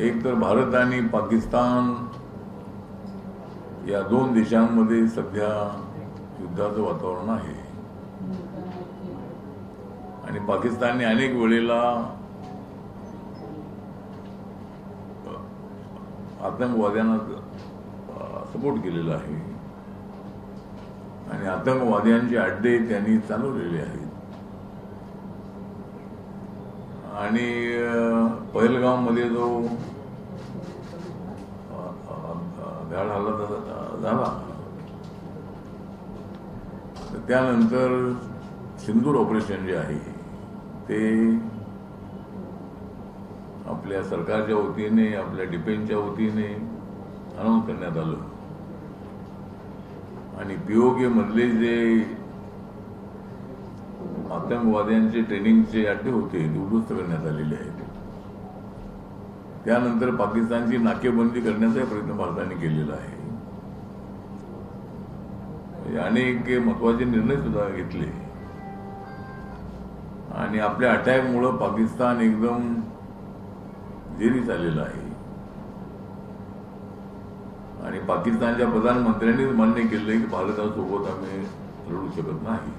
एक तर भारत आणि पाकिस्तान या दोन देशांमध्ये सध्या युद्धाचं वातावरण आहे आणि पाकिस्तानने अनेक वेळेला आतंकवाद्यांना सपोर्ट केलेला आहे आणि आतंकवाद्यांचे अड्डे त्यांनी चालवलेले आहेत आणि पहलगाममध्ये जो धाड हल्ला झाला तर त्यानंतर सिंदूर ऑपरेशन जे आहे ते आपल्या सरकारच्या वतीने आपल्या डिफेन्सच्या वतीने अनाऊन्स करण्यात आलं आणि पीओके मधले जे आतंकवाद्यांचे ट्रेनिंगचे अड्डे होते ते उद्ध्वस्त करण्यात आलेले आहेत. त्यानंतर पाकिस्तानची नाकेबंदी करण्याचा प्रयत्न भारताने केलेला आहे. अनेक महत्वाचे निर्णय सुद्धा घेतले आणि आपल्या अटॅकमुळे पाकिस्तान एकदम जेरीस आलेला आहे आणि पाकिस्तानच्या प्रधानमंत्र्यांनीच मान्य केले की भारतासोबत आम्ही लढू शकत नाही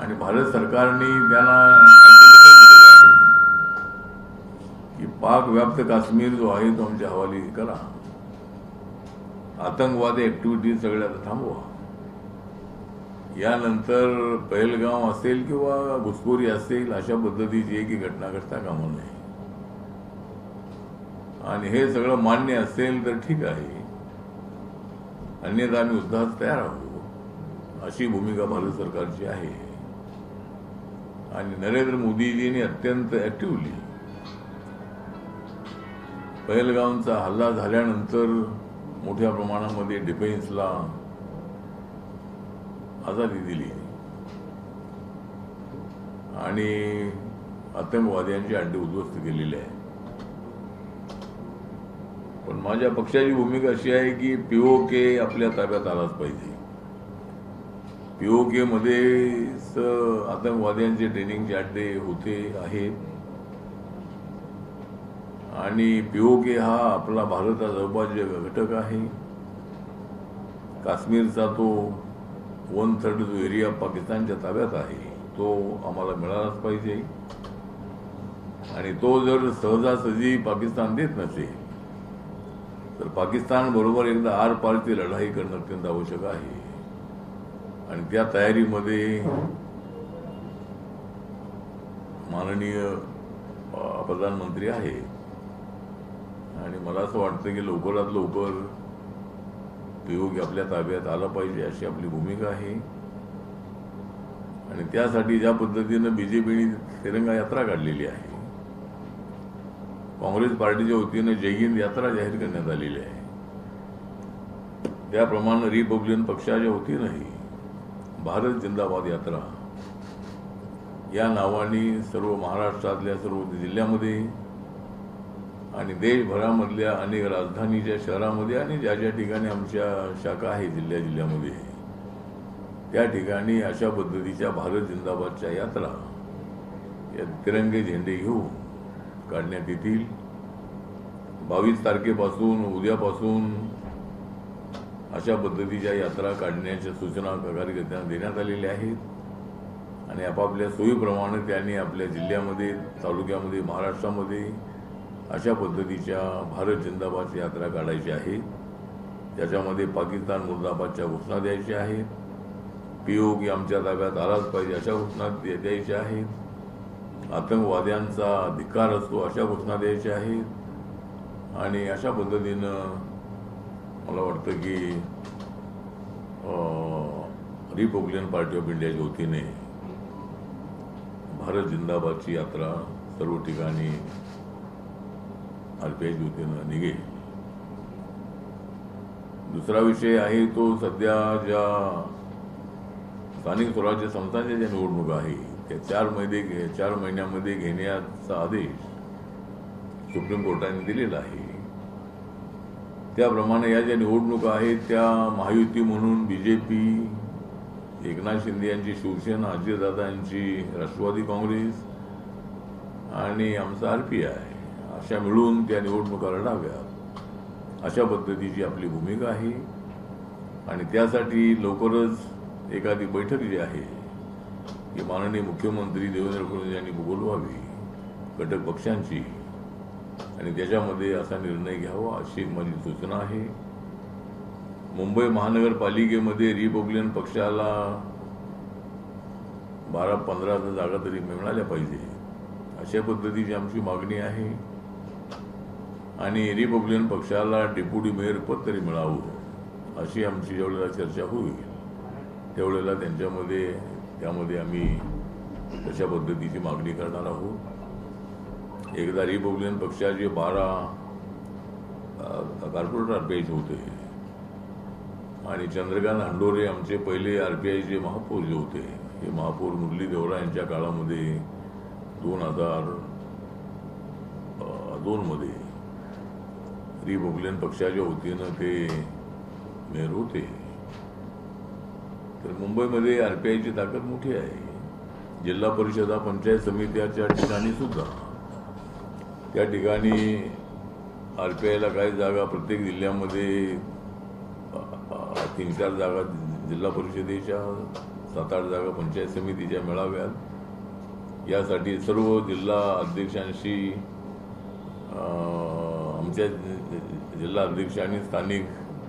आणि भारत सरकारने त्यांना दिलेलं आहे की पाक व्याप्त काश्मीर जो आहे तो आमच्या हवाली करा, आतंकवादी ऍक्टिव्हिटी सगळ्या थांबवा. यानंतर पहलगाम असेल किंवा घुसखोरी असेल अशा पद्धतीची एक घटना घडता कामा नये आणि हे सगळं मान्य असेल तर ठीक आहे, अन्यथा आम्ही युद्धास तयार आहोत अशी भूमिका भारत सरकारची आहे आणि नरेंद्र मोदीजींनी अत्यंत ऍक्टिव्हली पहलगामचा हल्ला झाल्यानंतर मोठ्या प्रमाणामध्ये डिफेन्सला आझादी दिली आणि आतंकवाद्यांचे अड्डे उद्ध्वस्त केलेले आहे. पण माझ्या पक्षाची भूमिका अशी आहे की पीओके आपल्या ताब्यात आलाच पाहिजे. पीओके मध्ये आतंकवाद्यांचे ट्रेनिंगचे अड्डे होते आहेत आणि पीओके हा आपला भारताचा अविभाज्य घटक आहे. काश्मीरचा तो 1/3 जो एरिया पाकिस्तानच्या ताब्यात आहे तो आम्हाला मिळालाच पाहिजे आणि तो जर सहजासहजी पाकिस्तान देत नसेल तर पाकिस्तान बरोबर एकदा आरपारची लढाई करणं अत्यंत आवश्यक आहे आणि त्या तयारीमध्ये माननीय प्रधानमंत्री आहे आणि मला असं वाटतं की लवकरात लवकर पीओके आपल्या ताब्यात आला पाहिजे अशी आपली भूमिका आहे आणि त्यासाठी ज्या पद्धतीनं बीजेपीने तिरंगा यात्रा काढलेली आहे, काँग्रेस पार्टीच्या वतीने जय हिंद यात्रा जाहीर करण्यात आलेली आहे, त्याप्रमाणे रिपब्लिकन पक्षाच्या वतीनंही भारत जिंदाबाद यात्रा या नावाने सर्व महाराष्ट्रातल्या सर्व जिल्ह्यामध्ये आणि देशभरामधल्या अनेक राजधानीच्या शहरामध्ये आणि ज्या ज्या ठिकाणी आमच्या शाखा आहे जिल्ह्यामध्ये त्या ठिकाणी अशा पद्धतीच्या भारत जिंदाबादच्या यात्रा या तिरंगे झेंडे घेऊन काढण्यात येतील. 22 तारखेपासून उद्यापासून अशा पद्धतीच्या यात्रा काढण्याच्या सूचना कार्यकर्त्यांना देण्यात आलेल्या आहेत आणि आपापल्या सोयीप्रमाणे त्यांनी आपल्या जिल्ह्यामध्ये तालुक्यामध्ये महाराष्ट्रामध्ये अशा पद्धतीच्या भारत जिंदाबादची यात्रा काढायची आहे. त्याच्यामध्ये पाकिस्तान मुर्दाबादच्या घोषणा द्यायच्या आहेत, पीओके आमच्या ताब्यात आलाच पाहिजे अशा घोषणा द्यायच्या आहेत, आतंकवाद्यांचा धिक्कार असतो अशा घोषणा द्यायच्या आहेत आणि अशा पद्धतीनं मला वाटतं की रिपब्लिकन पार्टी ऑफ इंडियाच्या वतीने भारत जिंदाबादची यात्रा सर्व ठिकाणी आरपीआयच्या वतीनं निघेल. दुसरा विषय आहे तो सध्या ज्या स्थानिक स्वराज्य संस्थांच्या ज्या निवडणुका आहेत त्या 4 महिन्यामध्ये घेण्याचा आदेश सुप्रीम कोर्टाने दिलेला आहे. त्याप्रमाणे या ज्या निवडणुका आहेत त्या महायुती म्हणून बीजेपी, एकनाथ शिंदे यांची शिवसेना, अजितदादा यांची राष्ट्रवादी काँग्रेस आणि आमचा आरपीआय अशा मिळून त्या निवडणुका लढाव्यात, अशा पद्धतीची आपली भूमिका आहे. आणि त्यासाठी लवकरच एखादी बैठक जी आहे की माननीय मुख्यमंत्री देवेंद्र फडणवीस यांनी बोलवावी घटक पक्षांची आणि त्याच्यामध्ये असा निर्णय घ्यावा अशी माझी सूचना आहे. मुंबई महानगरपालिकेमध्ये रिपब्लिकन पक्षाला 12-15 जागा तरी मिळाल्या पाहिजे अशा पद्धतीची आमची मागणी आहे. आणि रिपब्लिकन पक्षाला डेप्युटी मेयर पद तरी मिळावं अशी आमची जेवढ्याला चर्चा होईल तेवढ्याला त्यामध्ये आम्ही तशा पद्धतीची मागणी करणार आहोत. एकदा रिपब्लिकन पक्षाचे 12 कॉर्पोरेटर RPI होते आणि चंद्रकांत हंडोरे आमचे पहिले RPIचे महापौर जे होते, हे महापौर मुरली देवरा यांच्या काळामध्ये 2002 मध्ये रिपब्लिकन पक्षाच्या वतीनं ते मेयर होते. तर मुंबईमध्ये RPIची ताकद मोठी आहे. जिल्हा परिषदा पंचायत समित्याच्या ठिकाणी सुद्धा त्या ठिकाणी RPIला काही जागा प्रत्येक जिल्ह्यामध्ये 3-4 जागा जिल्हा परिषदेच्या, 7-8 जागा पंचायत समितीच्या मिळाव्यात यासाठी सर्व जिल्हा अध्यक्षांशी आमच्या जिल्हा अध्यक्षांनी स्थानिक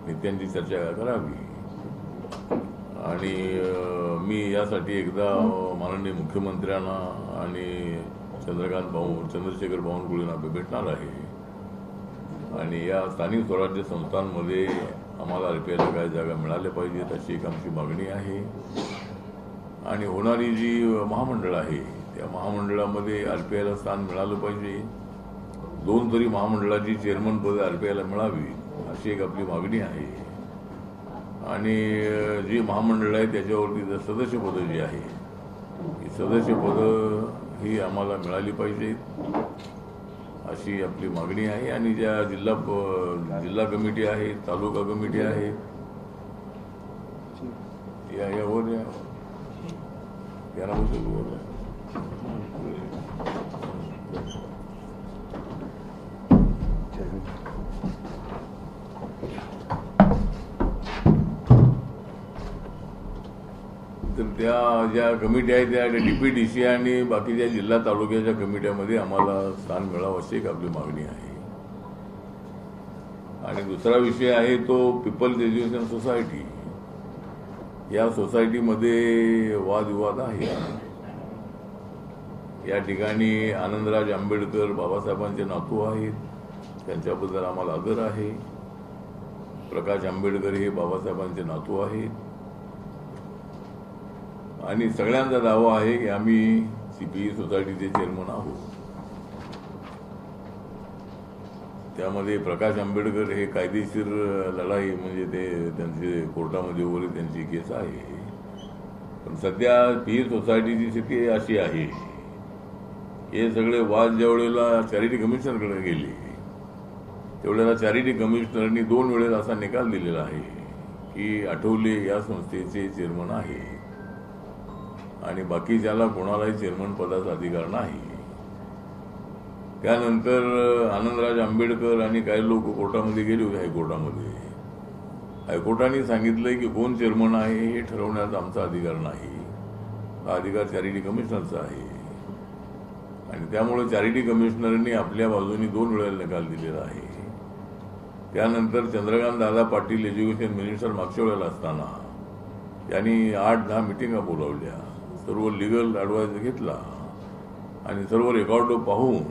नेत्यांची चर्चा करावी. आणि मी यासाठी एकदा माननीय मुख्यमंत्र्यांना आणि चंद्रशेखर बावनकुळेंना भेटणार आहे. आणि या स्थानिक स्वराज्य संस्थांमध्ये आम्हाला RPIला काही जागा मिळाल्या पाहिजेत अशी एक आमची मागणी आहे. आणि होणारी जी महामंडळ आहे त्या महामंडळामध्ये RPIला स्थान मिळालं पाहिजे. 2 तरी महामंडळाची चेअरमन पद RPIला मिळावी अशी एक आपली मागणी आहे. आणि जी महामंडळ आहे त्याच्यावरती सदस्य पदं जी आहे ही सदस्य पदं ही आम्हाला मिळाली पाहिजेत अशी आपली मागणी आहे. आणि ज्या जिल्हा कमिटी आहे, तालुका कमिटी आहे, तर त्या ज्या कमिट्या आहेत त्या DPDC आणि बाकीच्या जिल्हा तालुक्याच्या कमिट्यामध्ये आम्हाला स्थान मिळावं अशी एक आपली मागणी आहे. आणि दुसरा विषय आहे तो पीपल्स एज्युकेशन सोसायटी. या सोसायटीमध्ये वादविवाद आहे. या ठिकाणी आनंदराज आंबेडकर बाबासाहेबांचे नातू आहेत, त्यांच्याबद्दल आम्हाला आदर आहे. प्रकाश आंबेडकर हे बाबासाहेबांचे नातू आहेत. आणि सगळ्यांचा दावा आहे की आम्ही CPE सोसायटीचे चेअरमन आहोत. त्यामध्ये प्रकाश आंबेडकर हे कायदेशीर लढाई म्हणजे ते त्यांचे कोर्टामध्ये वगैरे त्यांची केस आहे. पण सध्या PE सोसायटीची स्थिती अशी आहे, हे सगळे वाद ज्या वेळेला चॅरिटी कमिशनरकडे गेले त्यावेळेला चॅरिटी कमिशनरनी 2 वेळेला असा निकाल दिलेला आहे की आठवले या संस्थेचे चेअरमन आहे आणि बाकीच्याला कोणालाही चेअरमन पदाचा अधिकार नाही. त्यानंतर आनंदराज आंबेडकर आणि काही लोक कोर्टामध्ये गेले होते, हायकोर्टामध्ये. हायकोर्टाने सांगितलंय की कोण चेअरमन आहे हे ठरवण्याचा आमचा अधिकार नाही, हा अधिकार चॅरिटी कमिशनरचा आहे. आणि त्यामुळे चॅरिटी कमिशनरनी आपल्या बाजूनी 2 वेळेला निकाल दिलेला आहे. त्यानंतर चंद्रकांत दादा पाटील एज्युकेशन मिनिस्टर मागच्या वेळेला असताना त्यांनी 8-10 मिटिंगा बोलावल्या, सर्व लिगल ॲडवाइस घेतला आणि सर्व रेकॉर्ड पाहून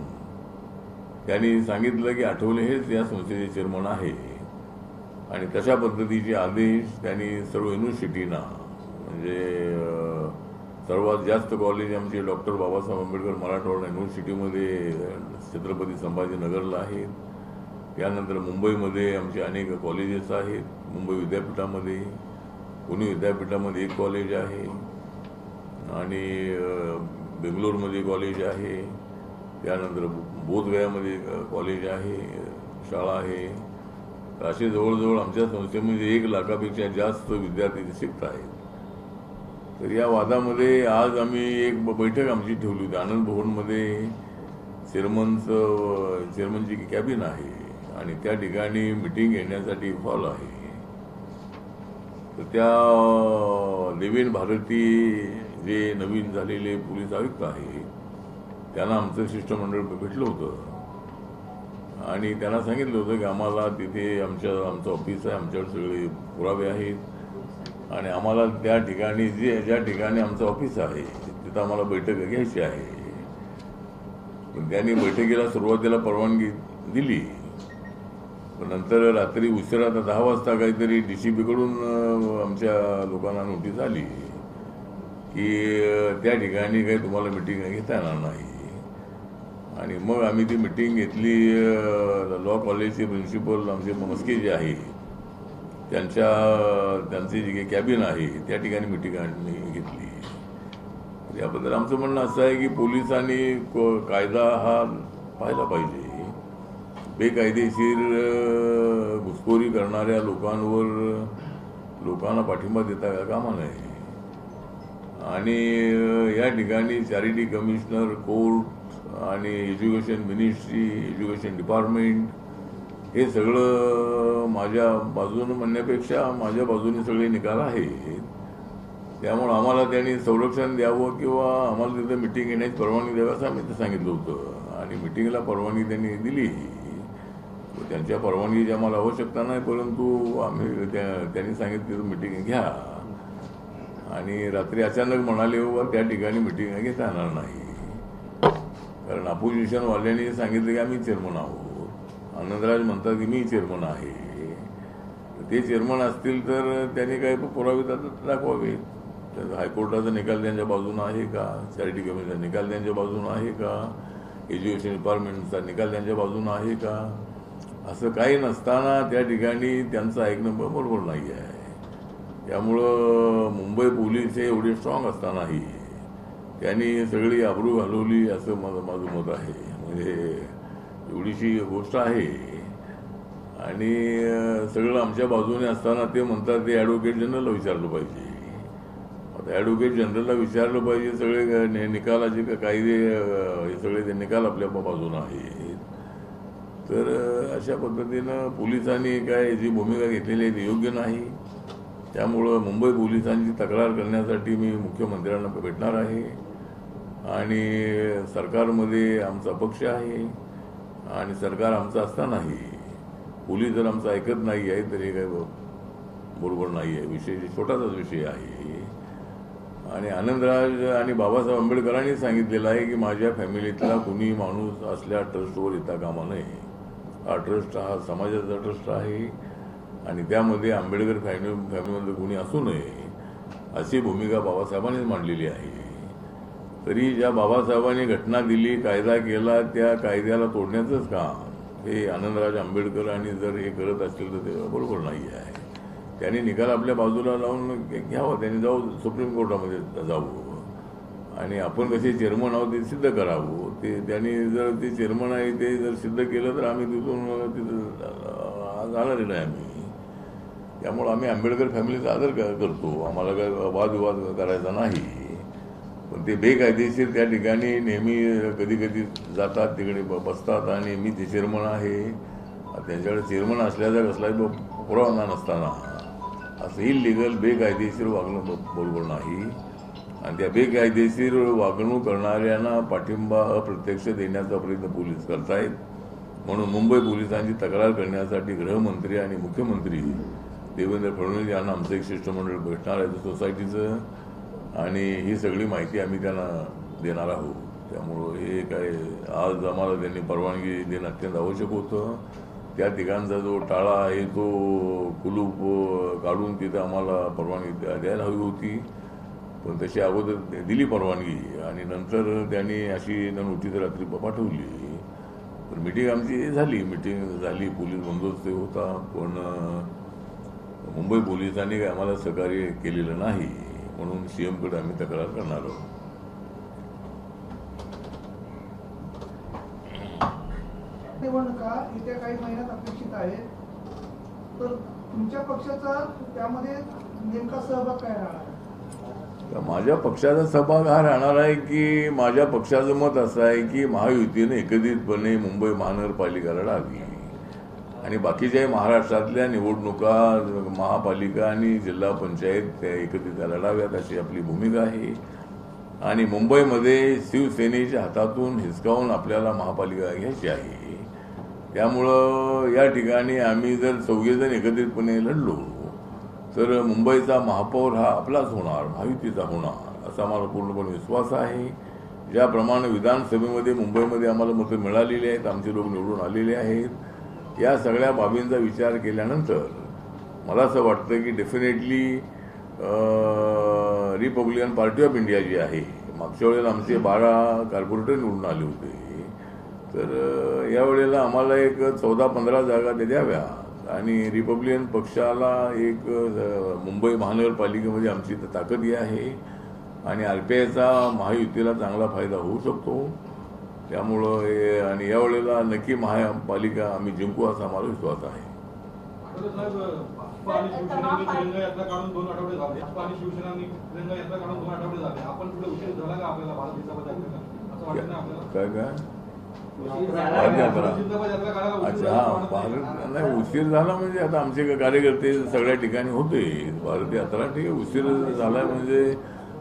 त्यांनी सांगितलं की आठवले हेच या संस्थेचे चेअरमन आहे. आणि तशा पद्धतीचे आदेश त्यांनी सर्व युनिव्हर्सिटीना, म्हणजे सर्वात जास्त कॉलेज आमचे डॉक्टर बाबासाहेब आंबेडकर मराठवाडा युनिव्हर्सिटीमध्ये छत्रपती संभाजीनगरला आहेत. त्यानंतर मुंबईमध्ये आमचे अनेक कॉलेजेस आहेत. मुंबई विद्यापीठामध्ये, पुणे विद्यापीठामध्ये एक कॉलेज आहे आणि बेंगलोरमध्ये कॉलेज आहे. त्यानंतर बोधगयामध्ये कॉलेज आहे, शाळा आहे. असे जवळजवळ आमच्या संस्थेमध्ये 1 लाखापेक्षा जास्त विद्यार्थी शिकत आहेत. तर या वादामध्ये आज आम्ही एक बैठक आमची ठेवली होती आनंद भवनमध्ये. चेअरमनचं चेअरमनची कॅबिन आहे आणि त्या ठिकाणी मिटिंग घेण्यासाठी हॉल आहे. तर त्या देवेन भारती जे नवीन झालेले पोलीस आयुक्त आहे त्यांना आमचं शिष्टमंडळ भेटलं होतं आणि त्यांना सांगितलं होतं की आम्हाला तिथे आमचं ऑफिस आहे, आमच्याकडे सगळे पुरावे आहेत आणि आम्हाला त्या ठिकाणी ज्या ठिकाणी आमचं ऑफिस आहे तिथं आम्हाला बैठक घ्यायची आहे. पण त्यांनी बैठकीला सुरुवातीला परवानगी दिली, पण नंतर रात्री उशिरा 10 वाजता काहीतरी DCPकडून आमच्या लोकांना नोटीस आली की त्या ठिकाणी काही तुम्हाला मिटिंग घेता येणार नाही. आणि मग आम्ही ती मिटिंग घेतली. लॉ कॉलेजचे प्रिन्सिपल आमचे मस्के जे आहे त्यांची जी काही कॅबिन आहे त्या ठिकाणी मिटिंग आम्ही घेतली. याबद्दल आमचं म्हणणं असं आहे की पोलिसांनी कायदा हा पाहायला पाहिजे. बेकायदेशीर घुसखोरी करणाऱ्या लोकांना पाठिंबा देता कामा नये. आणि या ठिकाणी चॅरिटी कमिशनर, कोर्ट आणि एज्युकेशन मिनिस्ट्री, एज्युकेशन डिपार्टमेंट हे सगळं माझ्या बाजूनं म्हणण्यापेक्षा माझ्या बाजूने सगळे निकाल आहेत. त्यामुळं आम्हाला त्यांनी संरक्षण द्यावं किंवा आम्हाला तिथं मिटिंग घेण्याची परवानगी द्यावी असं आम्ही सांगितलं होतं आणि मिटिंगला परवानगी त्यांनी दिली. त्यांच्या परवानगीची आम्हाला आवश्यकता नाही, परंतु आम्ही त्यांनी सांगितलं तिथं मिटिंग घ्या आणि रात्री अचानक म्हणाले बाबा त्या ठिकाणी मिटिंग घेता येणार नाही. कारण अपोजिशनवाल्यांनी सांगितलं की आम्ही चेअरमन आहोत. आनंदराज म्हणतात की मी चेअरमन आहे. ते चेअरमन असतील तर त्यांनी काही पुरावे दाखवावे. हायकोर्टाचा निकाल त्यांच्या बाजूनं आहे का, चॅरिटी कमिशनचा निकाल त्यांच्या बाजूनं आहे का, एज्युकेशन डिपार्टमेंटचा निकाल त्यांच्या बाजूनं आहे का. असं काही नसताना त्या ठिकाणी त्यांचं ऐकणं बरोबर नाही आहे. त्यामुळं मुंबई पोलीस हे एवढे स्ट्रॉंग असतानाही त्यांनी सगळी आबरू घालवली असं माझं मत आहे. म्हणजे एवढीशी गोष्ट आहे आणि सगळं आमच्या बाजूने असताना ते म्हणतात ते ॲडव्होकेट जनरलला विचारलं पाहिजे. आता ॲडव्होकेट जनरलला विचारलं पाहिजे. सगळे निकालाचे कायदे हे सगळे ते निकाल आपल्या बाजूनं आहेत. तर अशा पद्धतीनं पोलिसांनी काय जी भूमिका घेतलेली आहे ती योग्य नाही. त्यामुळं मुंबई पोलिसांची तक्रार करण्यासाठी मी मुख्यमंत्र्यांना भेटणार आहे आणि सरकारमध्ये आमचा पक्ष आहे आणि सरकार आमचं असतानाही पोलीस जर आमचं ऐकत नाही आहे तर हे काय बरोबर नाही आहे. विषय छोटासाच विषय आहे. आणि आनंदराज आणि बाबासाहेब आंबेडकरांनी सांगितलेलं आहे की माझ्या फॅमिलीतला कुणी माणूस असल्या ट्रस्टवर येता कामा नये. हा ट्रस्ट हा समाजाचा ट्रस्ट आहे आणि त्यामध्ये आंबेडकर फॅमिलीमध्ये कुणी असू नये अशी भूमिका बाबासाहेबांनीच मांडलेली आहे. तरी ज्या बाबासाहेबांनी घटना दिली, कायदा केला, त्या कायद्याला तोडण्याचंच काम हे आनंदराज आंबेडकर आणि जर हे करत असतील तर ते बरोबर नाही आहे. त्यांनी निकाल आपल्या बाजूला लावून घ्यावा. त्यांनी सुप्रीम कोर्टामध्ये जावं आणि आपण कसे चेअरमन आहोत ते सिद्ध करावं. त्यांनी जर ते चेअरमन आहे ते जर सिद्ध केलं तर आम्ही तिथं जाणार नाही आम्ही. त्यामुळं आम्ही आंबेडकर फॅमिलीचा आदर करतो. आम्हाला काय वादविवाद करायचा नाही. पण ते बेकायदेशीर त्या ठिकाणी नेहमी कधी कधी जातात, तिकडे बसतात आणि मी ते चेअरमन आहे. त्यांच्याकडे चेअरमन असल्याचा कसलाही पुरावा नसताना असं इलिगल बेकायदेशीर वागणं बरोबर नाही. आणि त्या बेकायदेशीर वागणूक करणाऱ्यांना पाठिंबा अप्रत्यक्ष देण्याचा प्रयत्न पोलीस करतायत. म्हणून मुंबई पोलिसांची तक्रार करण्यासाठी गृहमंत्री आणि मुख्यमंत्री देवेंद्र फडणवीस यांना आमचं एक शिष्टमंडळ भेटणार आहे सोसायटीचं आणि ही सगळी माहिती आम्ही त्यांना देणार आहोत. त्यामुळं हे काय आज आम्हाला त्यांनी परवानगी देणं अत्यंत आवश्यक होतं. त्या ठिकाणचा जो टाळा आहे तो कुलूप काढून तिथं आम्हाला परवानगी द्यायला हवी होती, पण तशी अगोदर दिली परवानगी आणि नंतर त्यांनी अशी नोटीस रात्री पाठवली. तर मिटिंग आमची झाली, पोलीस बंदोबस्त होता, पण मुंबई पोलिसांनी काय आम्हाला सहकार्य केलेलं नाही. म्हणून CMकडे आम्ही तक्रार करणार आहोत. निवडणुका येत्या काही महिन्यात अपेक्षित आहेत, तर तुमच्या पक्षाचा त्यामध्ये नेमका सहभाग काय राहणार? तर माझ्या पक्षाचा सहभाग हा राहणार आहे की माझ्या पक्षाचं मत असं आहे की महायुतीने एकत्रितपणे मुंबई महानगरपालिका लढावी आणि बाकीच्याही महाराष्ट्रातल्या निवडणुका महापालिका आणि जिल्हा पंचायत त्या एकत्रित लढाव्यात अशी आपली भूमिका आहे. आणि मुंबईमध्ये शिवसेनेच्या हातातून हिसकावून आपल्याला महापालिका घ्यायची आहे. त्यामुळं या ठिकाणी आम्ही जर चौघेजण एकत्रितपणे लढलो तर मुंबईचा महापौर हा आपलाच होणार, महायुतीचा होणार असा मला पूर्णपणे विश्वास आहे. ज्याप्रमाणे विधानसभेमध्ये मुंबईमध्ये आम्हाला मतं मिळालेली आहेत, आमचे लोक निवडून आलेले आहेत, या सगळ्या बाबींचा विचार केल्यानंतर मला असं वाटतं की definitely Republican party of India जी आहे, मागच्या वेळेला आमचे 12 कॉर्पोरेटर निवडून आले होते, तर यावेळेला आम्हाला एक 14-15 जागा ते द्याव्या आणि रिपब्लिकन पक्षाला एक मुंबई महानगरपालिकेमध्ये आमची ताकद ही आहे आणि RPIचा महायुतीला चांगला फायदा होऊ शकतो. त्यामुळं आणि यावेळेला नक्की महापालिका आम्ही जिंकू असा आम्हाला विश्वास आहे. काय अच्छा, हा नाही उशीर झाला म्हणजे आता आमचे कार्यकर्ते सगळ्या ठिकाणी होते. भारत यात्रा ठीक आहे, उशीर झाला म्हणजे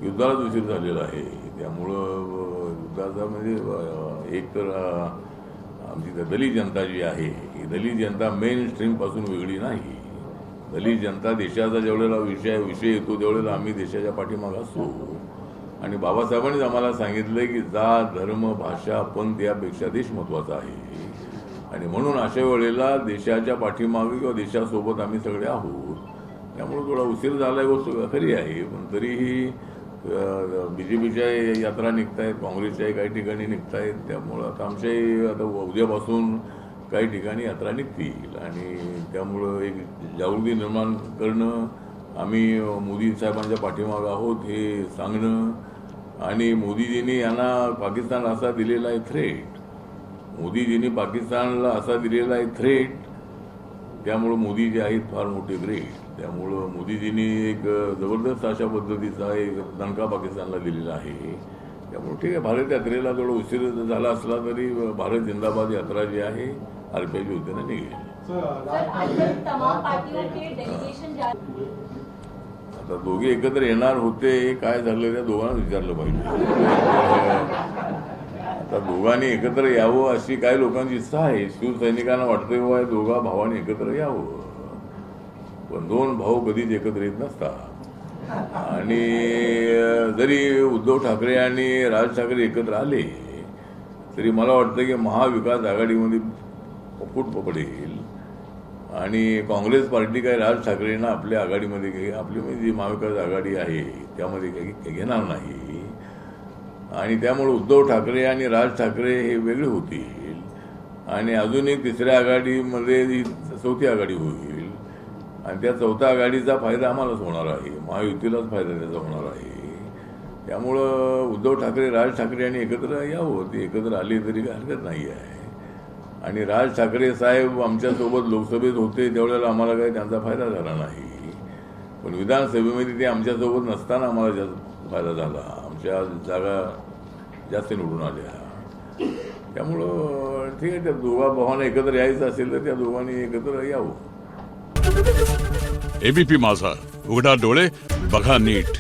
युद्धालाच उशीर झालेला आहे. त्यामुळं युद्धाचा म्हणजे एक तर आमची दलित जनता जी आहे ही दलित जनता मेन स्ट्रीम पासून वेगळी नाही. दलित जनता देशाचा जेवढेला विषय येतो त्यावेळेला आम्ही देशाच्या पाठीमागे असतो आणि बाबासाहेबांनीच आम्हाला सांगितलं की जात धर्म भाषा पंथ यापेक्षा देश महत्वाचा आहे आणि म्हणून अशा वेळेला देशाच्या पाठीमागे किंवा देशासोबत आम्ही सगळे आहोत. त्यामुळे थोडा उशीर झाला गोष्ट खरी आहे, पण तरीही BJPच्या यात्रा निघतायत, काँग्रेसच्याही काही ठिकाणी निघतायत. त्यामुळं आता आमच्याही आता उद्यापासून काही ठिकाणी यात्रा निघतील आणि त्यामुळं एक जागृती निर्माण करणं, आम्ही मोदी साहेबांच्या पाठीमागं आहोत हे सांगणं आणि मोदीजींनी यांना पाकिस्तान असा दिलेला आहे थ्रेट, मोदीजींनी पाकिस्तानला असा दिलेला आहे थ्रेट, त्यामुळं मोदी जे आहेत फार मोठे ग्रेट. त्यामुळं मोदीजींनी एक जबरदस्त अशा पद्धतीचा एक दणका पाकिस्तानला दिलेला आहे. त्यामुळे ठीक आहे, भारत यात्रेला थोडा उशीर झाला असला तरी भारत जिंदाबाद यात्रा जी आहे RPIच्या वतीनं निघेल. आता दोघे एकत्र येणार होते, काय झालं त्या दोघांना विचारलं पाहिजे. आता दोघांनी एकत्र यावं अशी काही लोकांची इच्छा आहे. शिवसैनिकांना वाटतंय बाबा दोघा भावांनी एकत्र यावं, पण दोन भाऊ कधीच एकत्र येत नसतात. आणि जरी उद्धव ठाकरे आणि राज ठाकरे एकत्र आले तरी मला वाटतं की महाविकास आघाडीमध्ये फूट पडेल आणि काँग्रेस पार्टी काही राज ठाकरेंना आपल्या आघाडीमध्ये आपली जी महाविकास आघाडी आहे त्यामध्ये काही घेणार नाही आणि त्यामुळे उद्धव ठाकरे आणि राज ठाकरे हे वेगळे होतील आणि अजून एक तिसऱ्या आघाडीमध्ये चौथी आघाडी होईल आणि त्या चौथ्या आघाडीचा फायदा आम्हालाच होणार आहे, महायुतीलाच फायदा त्याचा होणार आहे. त्यामुळं उद्धव ठाकरे राज ठाकरे यांनी एकत्र यावं, ते एकत्र आले तरी काही हरकत नाही आहे. आणि राज ठाकरे साहेब आमच्यासोबत लोकसभेत होते त्यावेळेला आम्हाला काही त्यांचा फायदा झाला नाही, पण विधानसभेमध्ये ते आमच्यासोबत नसताना आम्हाला जास्त फायदा झाला, आमच्या जागा जास्त निवडून आल्या. त्यामुळं ठीक आहे, त्या दोघा भावांना एकत्र यायचं असेल तर त्या दोघांनी एकत्र यावं. ABP माझा, उघडा डोळे बघा नीट.